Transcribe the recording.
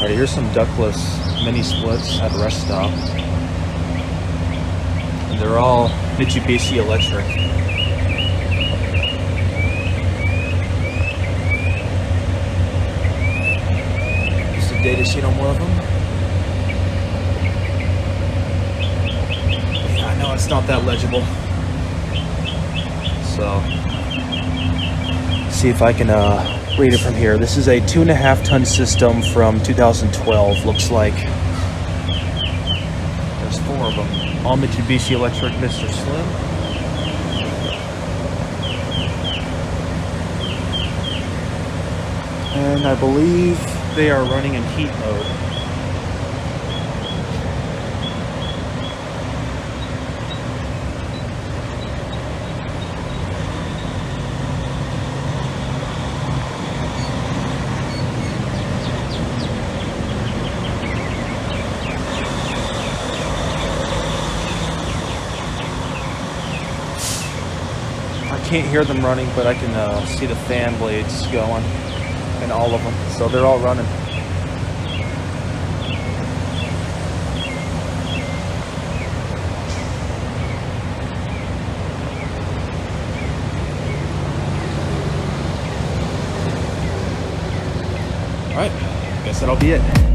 Alright, here's some ductless mini splits at a rest stop. And they're all Mitsubishi electric. Just a data sheet on one of them. Yeah, I know it's not that legible. So, see if I can read it from here. This is a 2.5 ton system from 2012. Looks like there's 4 of them. All Mitsubishi electric, Mr. Slim. And I believe they are running in heat mode. I can't hear them running, but I can see the fan blades going in all of them. So they're all running. All right, guess that'll be it.